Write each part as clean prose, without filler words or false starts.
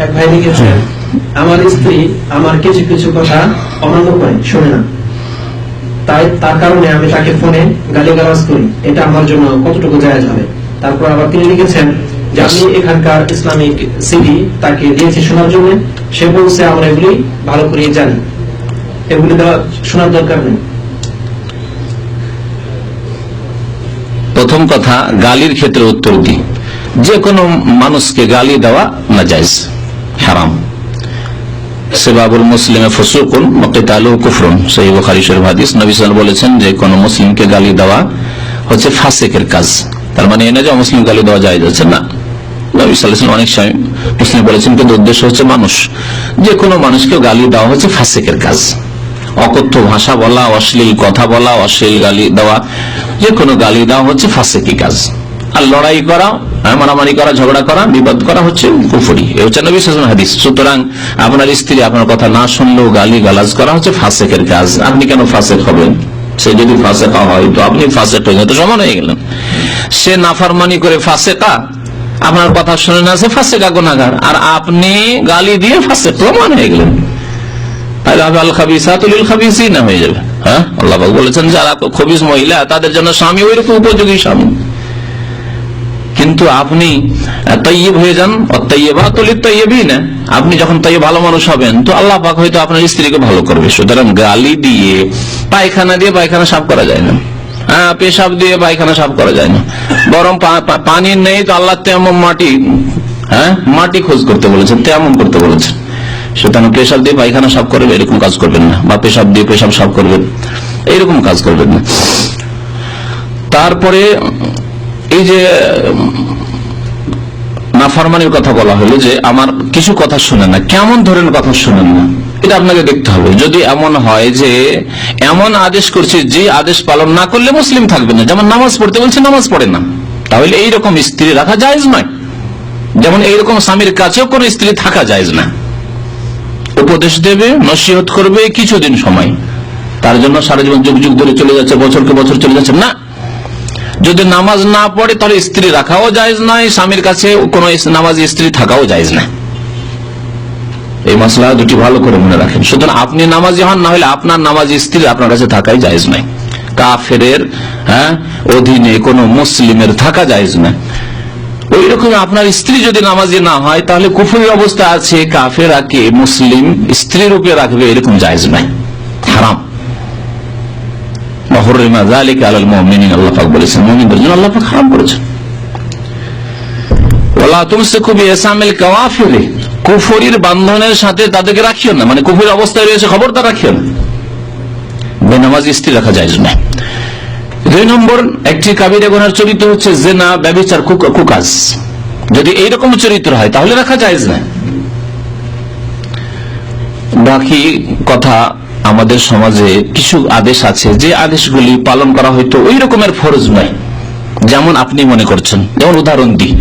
এক ভাই লিখেছে, আমার স্ত্রী আমার কিছু কিছু কথা অমান্য করে, শোনে না, তাই তার কারণে আমি তাকে ফোনে গালিগালাজ করি, এটা আমার জন্য কতটুকু জায়েজ হবে? তারপর আবার তিনি লিখেছেন যে আমি এখানকার ইসলামিক সিডি তাকে দিয়েছি শোনার জন্য, সে বলছে আমরা এগুলি ভালো করে জানি, এগুলি শোনার দরকার নেই। প্রথম কথা, গালির ক্ষেত্রে উত্তর দিই, যে কোনো মানুষকে গালি দেওয়া নাজায়েজ, হারাম। সিবাবুল মুসলিমে ফুসুকুন ওয়া কিতালুহু কুফরুন, সহিহ বুখারী শরীফ হাদিস। নবী সাল্লাল্লাহু আলাইহি ওয়াসাল্লাম বলেছেন যে কোন মুসলিমকে গালি দেওয়া হচ্ছে ফাসিকের কাজ। তার মানে এই না যে মুসলিম গালি দেওয়া জায়েজ আছে, না। নবী সাল্লাল্লাহু আলাইহি ওয়াসাল্লাম অনেক সময় মুসলিম বলেছেন, কিন্তু উদ্দেশ্য হচ্ছে মানুষ, যে কোনো মানুষকে গালি দেওয়া হচ্ছে ফাসিকের কাজ। অকথ্য ভাষা বলা, অশ্লীল কথা বলা, অশ্লীল গালি দেওয়া, যে কোনো গালি দেওয়া হচ্ছে ফাসিকি কাজ। আর লড়াই করা, মারামারি করা, ঝগড়া করা, বিবাদ করা হচ্ছে কুফরি। এ হচ্ছে নবী সাল্লাল্লাহু আলাইহি ওয়াসাল্লাম হাদিস। সুতরাং আপনার স্ত্রী আপনার কথা না শুনলেও গালি গালাজ করা হচ্ছে ফাসিকের কাজ। আপনি কেন ফাসিক হবেন? সে যদি ফাসিকা হয় তো আপনি ফাসিক হয়ে গেলেন, তো সমান হয়ে গেলেন। সে নাফরমানি করে ফাসিকা, আপনার কথা শুনে না, সে ফাসিকা গুনাহগার, আর আপনি গালি দিয়ে ফাসিক প্রমাণ হয়ে গেলেন। আল খাবিসাতু লিল খাবিসিনা হয়ে যাবে। হ্যাঁ, আল্লাহ পাক বলেছেন যারা খবিস মহিলা তাদের জন্য স্বামী ওইরকম উপযোগী স্বামী। কিন্তু আপনি তাইয়্যিব হয়ে যান, অত্তাইয়্যিবাতু লিত-তাইয়্যিবিনা। আপনি যখন তাইয়্যিব ভালো মানুষ হবেন তো আল্লাহ পাক হয়তো আপনার স্ত্রীকে ভালো করবে। সুতরাং গালি দিয়ে, পায়খানা দিয়ে পায়খানা সাফ করা যায় না, পেশাব দিয়ে পায়খানা সাফ করা যায় না। বরং পানি নেই তো আল্লাহ তেমন মাটি খোঁজ করতে বলেছেন, তেমন করতে বলেছেন। সুতরাং পেশাব দিয়ে পায়খানা সাফ করবে এরকম কাজ করবেন না, বা পেশাব দিয়ে পেশাব সাফ করবেন এইরকম কাজ করবেন না। তারপরে এই যে নাফরমানির কথা বলা হলো, যে আমার কিছু কথা শুনেন না, কেমন ধরনের কথা শুনেন না, এটা আপনাকে দেখতে হবে। যদি এমন হয় যে এমন আদেশ করছে যে আদেশ পালন না করলে মুসলিম থাকবে না, যেমন নামাজ পড়তে বলছে নামাজ পড়ে না, তাহলে এইরকম স্ত্রী রাখা জায়েজ নয়। যেমন এইরকম স্বামীর কাছেও কোন স্ত্রী থাকা জায়েজ না। উপদেশ দেবে, নসিহত করবে কিছুদিন সময়, তার জন্য সারা জীবন যুগ যুগ ধরে চলে যাচ্ছে, বছরকে বছর চলে যাচ্ছে না। যদি নামাজ না পড়ে তাহলে স্ত্রী রাখাও জায়েজ নাই, স্বামীর কাছে কোন নামাজি স্ত্রী থাকাও জায়েজ না। এই মাসলা দুটি ভালো করে মনে রাখেন। সুতরাং আপনি নামাজি হন, না হলে আপনার নামাজি স্ত্রী আপনার কাছে থাকাই জায়েজ নাই। কাফেরের অধীনে কোন মুসলিমের থাকা জায়েজ না। ওই রকম আপনার স্ত্রী যদি নামাজি না হয় তাহলে কুফরি অবস্থা আছে, কাফেরাকে মুসলিম স্ত্রী রূপে রাখবে এরকম জায়েজ নাই, হারাম। আল্লাহ পাক বলেছেন মুমিনদের জন্য আল্লাহ পাক হারাম করেছেন। ওয়ালা তুমসিকু বিইসামিল কাওয়াফির, কুফরির বন্ধনের সাথে তাদেরকে রাখিও না, মানে কুফরির অবস্থায় রয়েছে খবরদার রাখিও না। বেনামাজি স্ত্রী রাখা জায়েজ না। 2 নম্বর, একটি কাবিরা গুনার চরিত্র হচ্ছে জিনা, ব্যভিচার, কুকাজ। যদি এইরকম চরিত্র হয় তাহলে রাখা জায়েজ না। বাকি কথা, আমাদের সমাজে কিছু আদেশ আছে যে আদেশগুলি পালন করা হয়তো ওই রকমের ফরজ নয়, যেমন আপনি মনে করছেন। যেমন উদাহরণ দিই,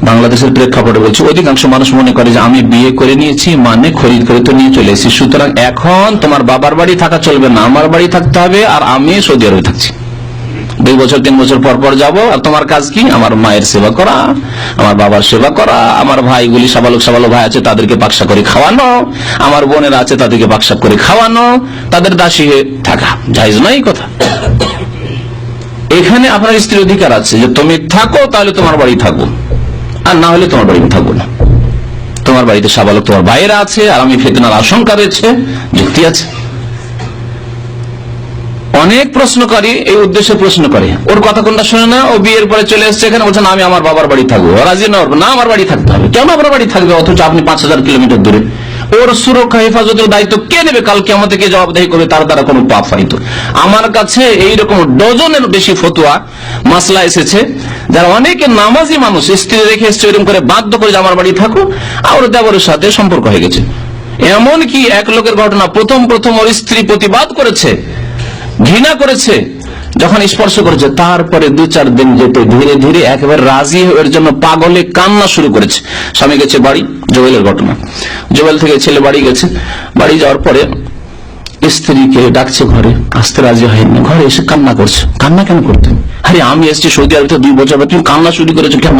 বাংলাদেশের প্রেক্ষাপটে বলছি, অধিকাংশ মানুষ মনে করে যে আমি বিয়ে করে নিয়েছি মানে খরিদ করে তো নিয়ে চলে এসেছি, সুতরাং এখন তোমার বাবার বাড়ি থাকা চলবে না, আমার বাড়ি থাকতে হবে, আর আমি সৌদি আরবে থাকছি। 2 বছর 3 বছর পর পর যাবো, আর তোমার কাজ কি? আমার মায়ের সেবা করা, আমার বাবার সেবা করা, আমার ভাইগুলি সাবালক ভাই আছে তাদেরকে বাক্সা করে খাওয়ানো, আমার বোনেরা আছে তাদেরকে বাক্সা করে খাওয়ানো, তাদের দাসী হয়ে থাকা জায়েজ নয় কথা। এখানে আপনার স্ত্রীর অধিকার আছে যে তুমি থাকো তাহলে তোমার বাড়ি থাকবো, আর না হলে তোমার বাড়িতে থাকবো না। তোমার বাড়িতে সাবালক তোমার ভাইয়েরা আছে, আর আমি ফিতনার আশঙ্কা রয়েছে, যুক্তি আছে। অনেক প্রশ্নকারী এই উদ্দেশ্যে প্রশ্ন করে, ওর কথা কোনটা শুনে না, ও বিয়ের পরে চলে এসছে এখানে, বলছে না আমি আমার বাবার বাড়ি থাকবো, রাজি না আমার বাড়ি থাকতে হবে। কেন আপনার বাড়ি থাকবে অথচ আপনি 5000 কিলোমিটার দূরে? ওর সুরক্ষা হেফাজতের দায়িত্ব কে নেবে? কালকে আমাদেরকে জবাবদেহি করবে তার দ্বারা কোনো পাপ হয়তো। আমার কাছে এইরকম ডজনের বেশি ফতোয়া মাসলা এসেছে, যারা অনেকে নামাজি মানুষ স্ত্রী রেখে এসছে এরকম করে বাধ্য করে যে আমার বাড়ি থাকো, আর দেবরের সাথে সম্পর্ক হয়ে গেছে। এমন কি এক লোকের ঘটনা, প্রথম ওর স্ত্রী প্রতিবাদ করেছে, ঘৃণা করেছে, যখন স্পর্শ করেছে তারপরে 2-4 দিন যেতে ধীরে ধীরে একেবারে রাজি এর জন্য পাগলে কান্না শুরু করেছে। স্বামী গেছে বাড়ি, জোয়েলের ঘটনা, জোয়েল থেকে ছেলে বাড়ি গেছে, বাড়ি যাওয়ার পরে স্ত্রীকে ডাকছে ঘরে, আসতে রাজি হয়নি, ঘরে এসে কান্না করছে। কান্না কেন করতেন? আরে আমি এসেছি সৌদি আরবে 2 বছর, তুমি কান্না শুরু করেছো কেন?